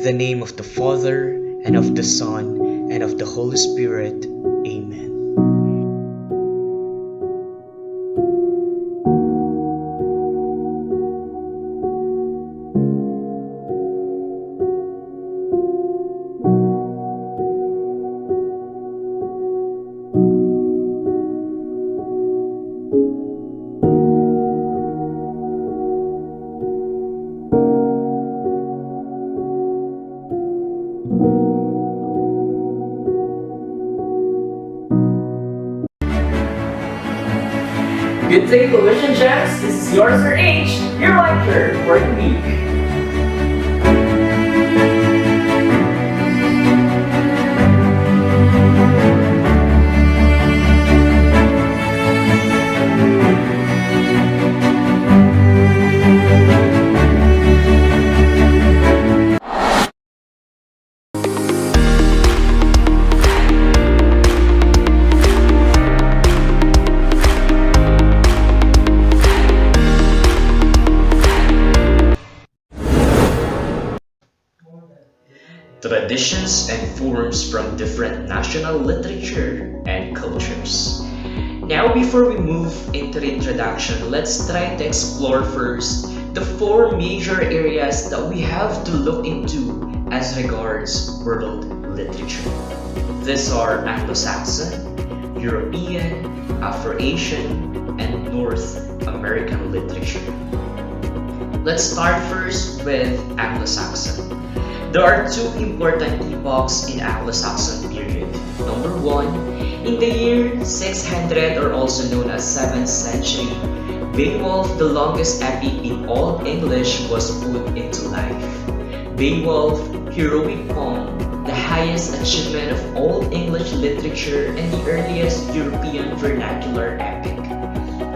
In the name of the Father, and of the Son, and of the Holy Spirit. Amen. Good day, Collision Gems. This is yours for H, your lecturer for the week. Traditions and forms from different national literature and cultures. Now, before we move into the introduction, let's try to explore first the four major areas that we have to look into as regards world literature. These are Anglo-Saxon, European, Afro-Asian, and North American literature. Let's start first with Anglo-Saxon. There are two important epochs in Anglo-Saxon period. Number one, in the year 600 or also known as 7th century, Beowulf, the longest epic in all English, was put into life. Beowulf, heroic poem, the highest achievement of all English literature and the earliest European vernacular epic.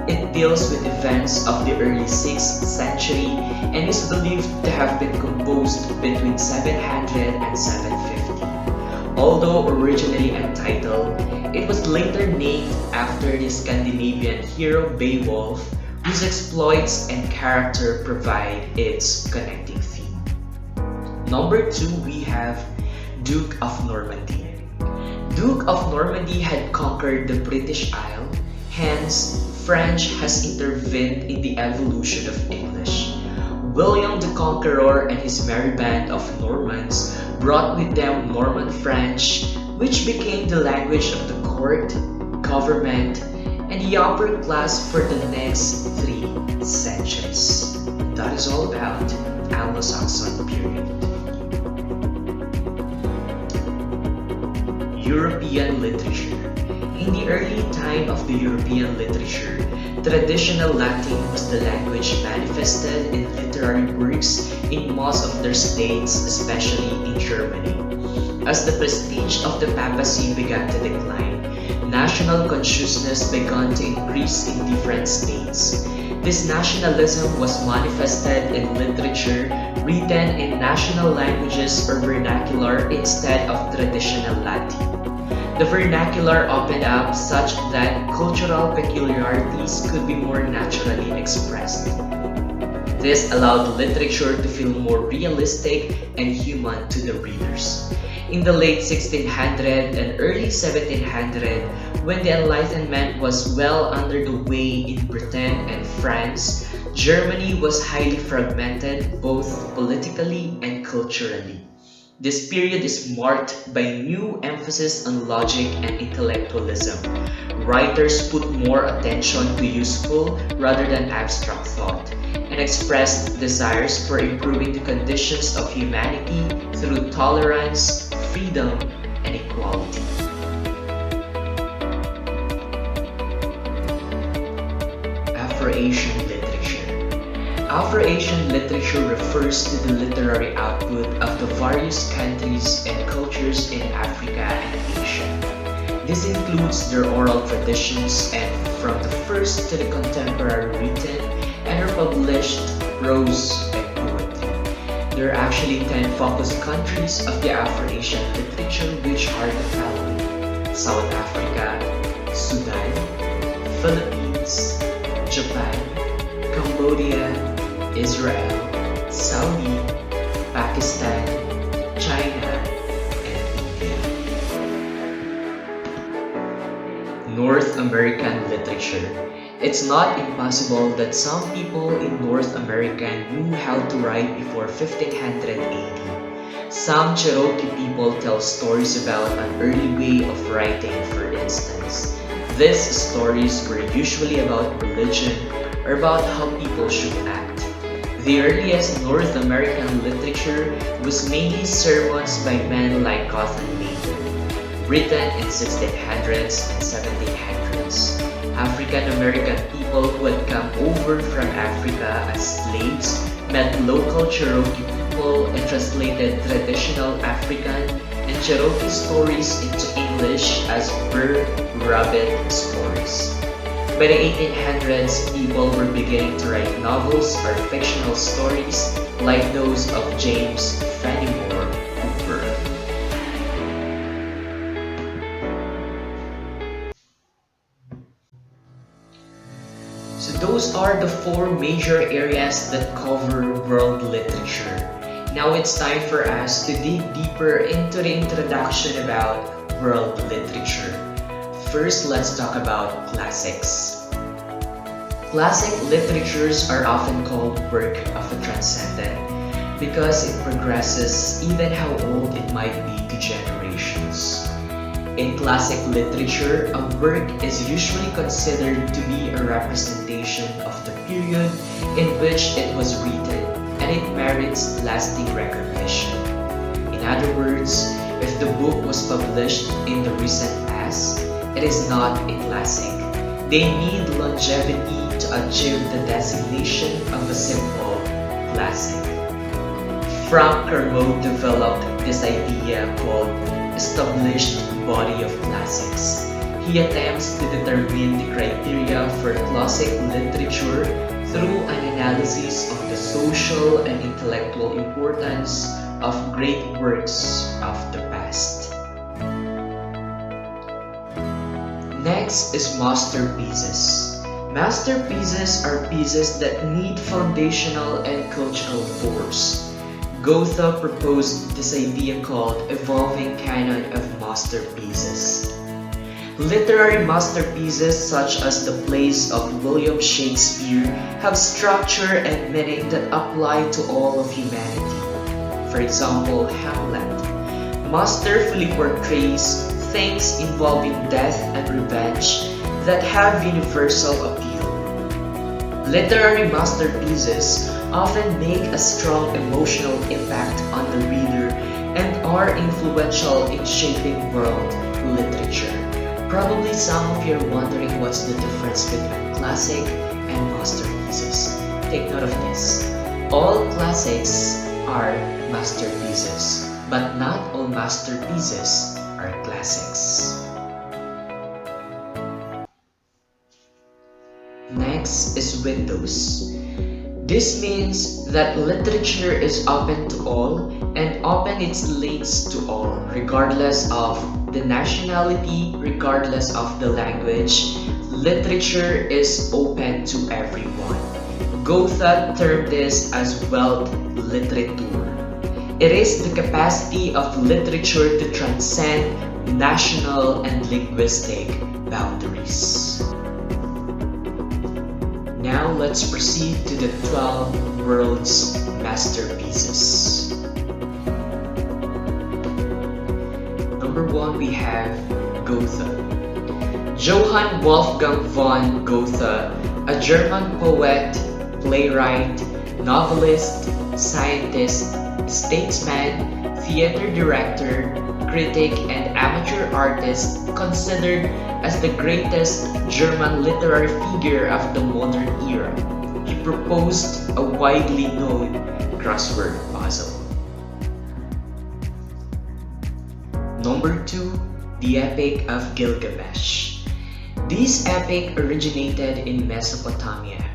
It deals with events of the early 6th century and is believed to have been composed between 700 and 750. Although originally untitled, it was later named after the Scandinavian hero Beowulf, whose exploits and character provide its connecting theme. Number 2, we have Duke of Normandy. Duke of Normandy had conquered the British Isle, hence French has intervened in the evolution of English. William the Conqueror and his merry band of Normans brought with them Norman French, which became the language of the court, government, and the upper class for the next 3 centuries. That is all about Anglo-Saxon period. European literature. In the early time of the European literature, traditional Latin was the language manifested in literary works in most of their states, especially in Germany. As the prestige of the papacy began to decline, national consciousness began to increase in different states. This nationalism was manifested in literature written in national languages or vernacular instead of traditional Latin. The vernacular opened up such that cultural peculiarities could be more naturally expressed. This allowed literature to feel more realistic and human to the readers. In the late 1600 and early 1700, when the Enlightenment was well under the way in Britain and France, Germany was highly fragmented both politically and culturally. This period is marked by new emphasis on logic and intellectualism. Writers put more attention to useful rather than abstract thought, and expressed desires for improving the conditions of humanity through tolerance, freedom, and equality. Afro-Asian literature. Afro-Asian literature refers to the literary output of the various countries and cultures in Africa and Asia. This includes their oral traditions and from the first to the contemporary written and are published prose and poetry. There are actually 10 focus countries of the Afro-Asian literature, which are the following: South Africa, Sudan, Philippines, Japan, Cambodia, Israel, Saudi, Pakistan, North American literature. It's not impossible that some people in North America knew how to write before 1500 AD. Some Cherokee people tell stories about an early way of writing, for instance. These stories were usually about religion or about how people should act. The earliest North American literature was mainly sermons by men like Cotton Mather, written in 1600s and 1700s. African American people who had come over from Africa as slaves met local Cherokee people and translated traditional African and Cherokee stories into English as bird rabbit stories. By the 1800s, people were beginning to write novels or fictional stories like those of James Fenimore Cooper. So those are the four major areas that cover world literature. Now it's time for us to dig deeper into the introduction about world literature. First, let's talk about classics. Classic literatures are often called work of the transcendent because it progresses even how old it might be to generations. In classic literature, a work is usually considered to be a representation of the period in which it was written, and it merits lasting recognition. In other words, if the book was published in the recent past, it is not a classic. They need longevity to achieve the designation of a simple classic. Frank Kermode developed this idea called established body of classics. He attempts to determine the criteria for classic literature through an analysis of the social and intellectual importance of great works of the past. Next is masterpieces. Masterpieces are pieces that need foundational and cultural force. Goethe proposed this idea called evolving canon of masterpieces. Literary masterpieces such as the plays of William Shakespeare have structure and meaning that apply to all of humanity. For example, Hamlet masterfully portrays things involving death and revenge that have universal appeal. Literary masterpieces often make a strong emotional impact on the reader and are influential in shaping world literature. Probably some of you are wondering what's the difference between classic and masterpieces. Take note of this. All classics are masterpieces, but not all masterpieces are classics. Next is windows. This means that literature is open to all and open its links to all, regardless of the nationality, regardless of the language. Literature is open to everyone. Goethe termed this as Weltliteratur. It is the capacity of literature to transcend national and linguistic boundaries. Now let's proceed to the 12 world's masterpieces. Number 1, we have Goethe. Johann Wolfgang von Goethe, a German poet, playwright, novelist, scientist, statesman, theater director, critic, and amateur artist, considered as the greatest German literary figure of the modern era. He proposed a widely known crossword puzzle. Number 2, the Epic of Gilgamesh. This epic originated in Mesopotamia.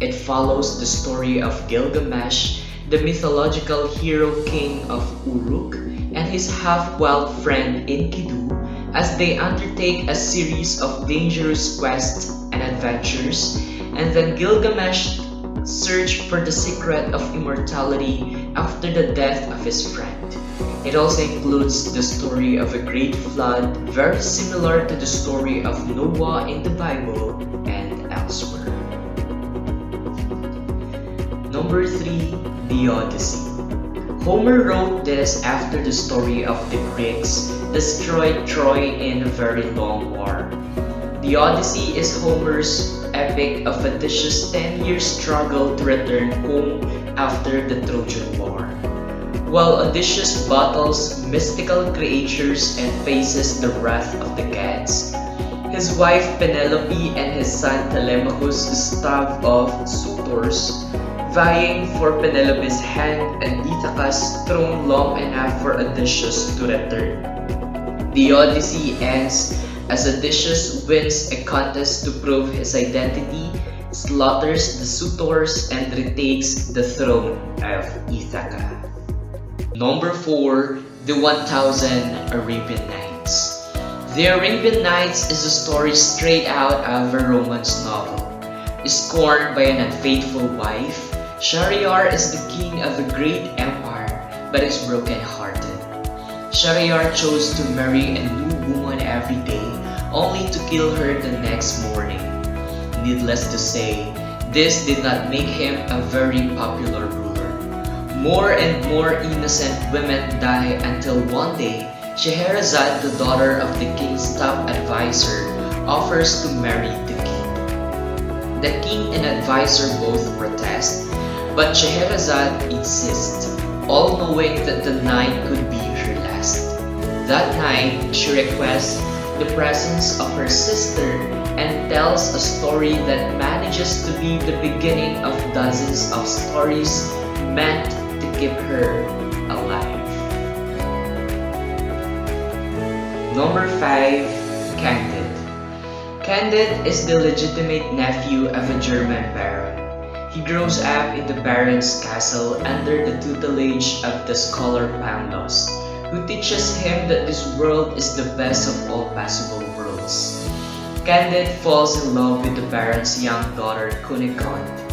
It follows the story of Gilgamesh, the mythological hero king of Uruk, and his half-wild friend Enkidu as they undertake a series of dangerous quests and adventures, and then Gilgamesh searched for the secret of immortality after the death of his friend. It also includes the story of a great flood, very similar to the story of Noah in the Bible and elsewhere. Number 3, the Odyssey. Homer wrote this after the story of the Greeks destroyed Troy in a very long war. The Odyssey is Homer's epic of Odysseus' 10-year struggle to return home after the Trojan War. While Odysseus battles mystical creatures and faces the wrath of the gods, his wife Penelope and his son Telemachus stave off suitors, vying for Penelope's hand and Ithaca's throne long enough for Odysseus to return. The Odyssey ends as Odysseus wins a contest to prove his identity, slaughters the suitors, and retakes the throne of Ithaca. Number 4, the 1000 Arabian Nights. The Arabian Nights is a story straight out of a romance novel. Scorned by an unfaithful wife, Shahryar is the king of a great empire but is broken-hearted. Shahryar chose to marry a new woman every day, only to kill her the next morning. Needless to say, this did not make him a very popular ruler. More and more innocent women die until one day, Scheherazade, the daughter of the king's top advisor, offers to marry the king. The king and advisor both protest, but Scheherazade insists, all knowing that the night could be her last. That night, she requests the presence of her sister and tells a story that manages to be the beginning of dozens of stories meant to keep her alive. Number 5, Candide. Candide is the legitimate nephew of a German baron. He grows up in the baron's castle under the tutelage of the scholar Pangloss, who teaches him that this world is the best of all possible worlds. Candide falls in love with the baron's young daughter Cunegonde.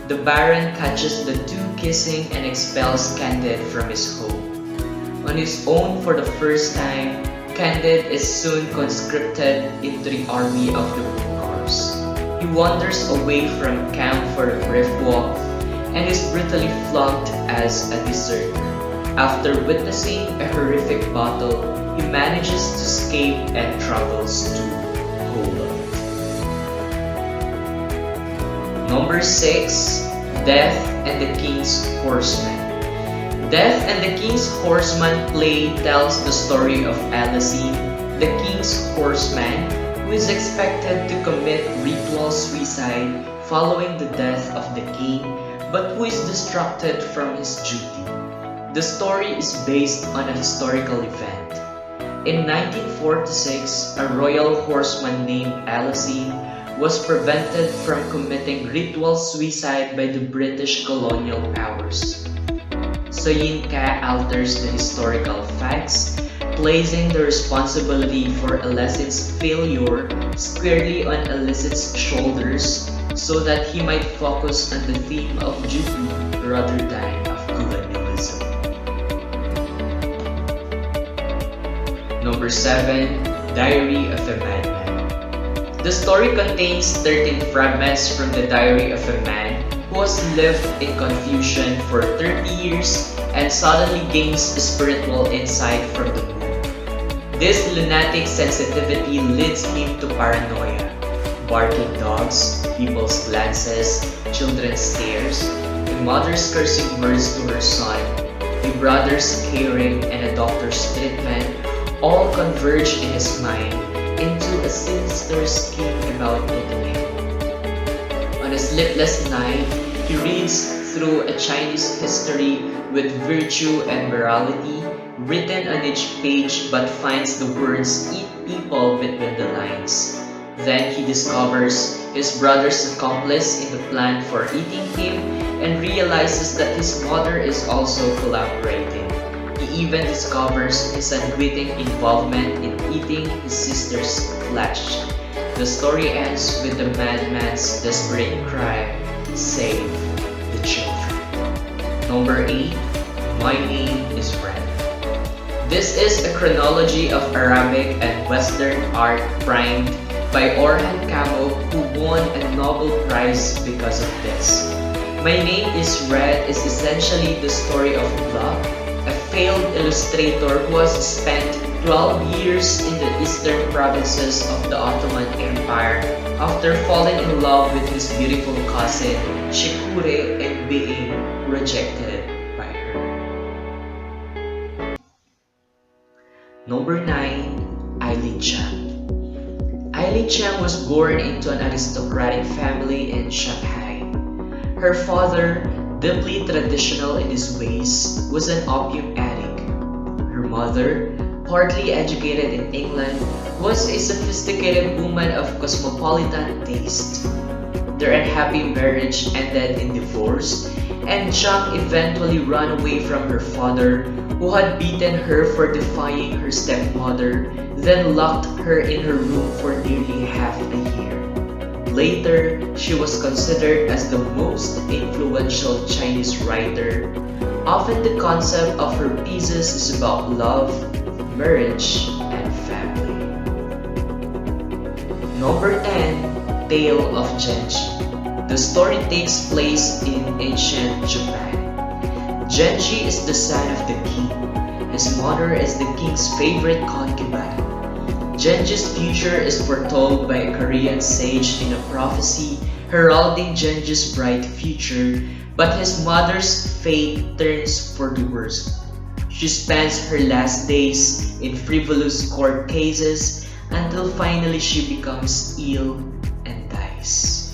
The baron catches the two kissing and expels Candide from his home. On his own for the first time, Candide is soon conscripted into the army of the Bulgars. He wanders away from camp for a brief walk and is brutally flogged as a deserter. After witnessing a horrific battle, he manages to escape and travels to Poland. Number 6, Death and the King's Horseman. Death and the King's Horseman play tells the story of Alasine, the King's horseman, who is expected to commit ritual suicide following the death of the king, but who is distracted from his duty. The story is based on a historical event. In 1946, a royal horseman named Alasine was prevented from committing ritual suicide by the British colonial powers. Soyinka alters the historical facts, placing the responsibility for Alasine's failure squarely on Alasine's shoulders so that he might focus on the theme of duty rather than of colonialism. Number 7, Diary of a Madman. The story contains 13 fragments from the diary of a man who has lived in confusion for 30 years and suddenly gains spiritual insight from the moon. This lunatic sensitivity leads him to paranoia. Barking dogs, people's glances, children's stares, a mother's cursing words to her son, a brother's caring, and a doctor's treatment all converge in his mind into a sinister scheme about eating him. On a sleepless night, he reads through a Chinese history with virtue and morality written on each page but finds the words "eat people" between the lines. Then he discovers his brother's accomplice in the plan for eating him and realizes that his mother is also collaborating. He even discovers his unwitting involvement in eating his sister's flesh. The story ends with the madman's desperate cry, "Save the children." Number 8, My Name is Red. This is a chronology of Arabic and Western art primed by Orhan Pamuk, who won a Nobel Prize because of this. My Name is Red is essentially the story of love, a failed illustrator who has spent 12 years in the eastern provinces of the Ottoman Empire after falling in love with his beautiful cousin Shikure and being rejected by her. Number 9. Eileen Chang. Eileen Chang was born into an aristocratic family in Shanghai. Her father, deeply traditional in his ways, was an opium addict. Her mother, partly educated in England, was a sophisticated woman of cosmopolitan taste. Their unhappy marriage ended in divorce, and Chang eventually ran away from her father, who had beaten her for defying her stepmother, then locked her in her room for nearly half a year. Later, she was considered as the most influential Chinese writer. Often the concept of her pieces is about love, marriage, and family. Number 10. Tale of Genji. The story takes place in ancient Japan. Genji is the son of the king. His mother is the king's favorite concubine. Genji's future is foretold by a Korean sage in a prophecy heralding Genji's bright future, but his mother's fate turns for the worse. She spends her last days in frivolous court cases until finally she becomes ill and dies.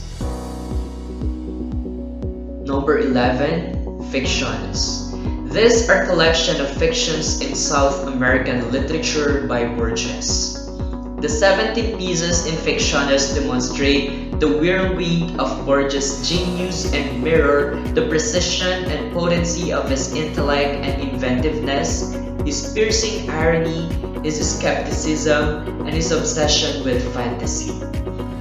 Number 11. Fictions. These are collection of fictions in South American literature by Borges. The 17 pieces in Fictiones demonstrate the whirlwind of Borges' genius and mirror the precision and potency of his intellect and inventiveness, his piercing irony, his skepticism, and his obsession with fantasy.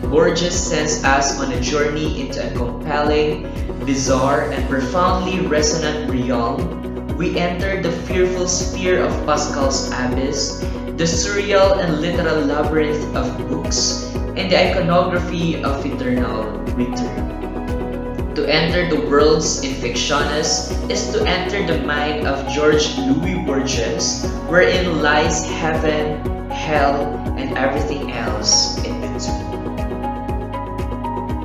Borges sends us on a journey into a compelling, bizarre, and profoundly resonant realm. We enter the fearful sphere of Pascal's abyss, the surreal and literal labyrinth of books, and the iconography of eternal return. To enter the worlds in Fictiones is to enter the mind of George Louis Borges, wherein lies heaven, hell, and everything else in between.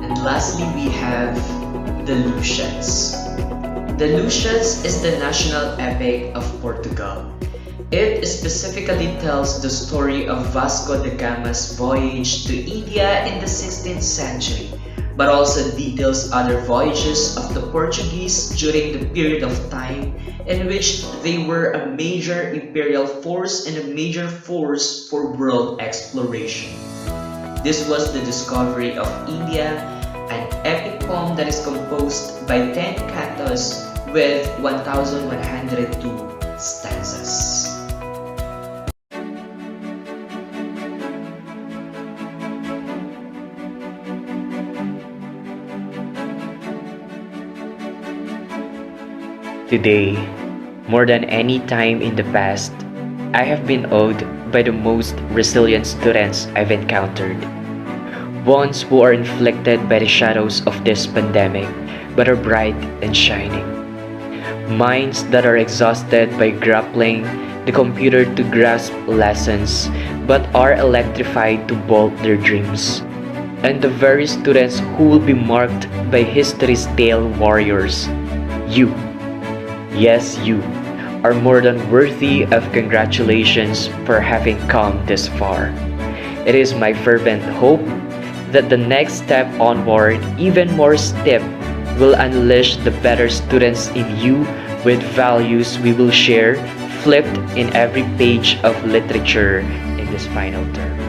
And lastly, we have the Lucians. The Lucians is the national epic of Portugal. It specifically tells the story of Vasco da Gama's voyage to India in the 16th century, but also details other voyages of the Portuguese during the period of time in which they were a major imperial force and a major force for world exploration. This was the discovery of India, an epic poem that is composed by 10 cantos with 1,102 stanzas. Today, more than any time in the past, I have been awed by the most resilient students I've encountered. Ones who are inflicted by the shadows of this pandemic, but are bright and shining. Minds that are exhausted by grappling the computer to grasp lessons, but are electrified to bolt their dreams. And the very students who will be marked by history's tale warriors. You. Yes, you are more than worthy of congratulations for having come this far. It is my fervent hope that the next step onward, even more steep, will unleash the better students in you with values we will share, flipped in every page of literature in this final term.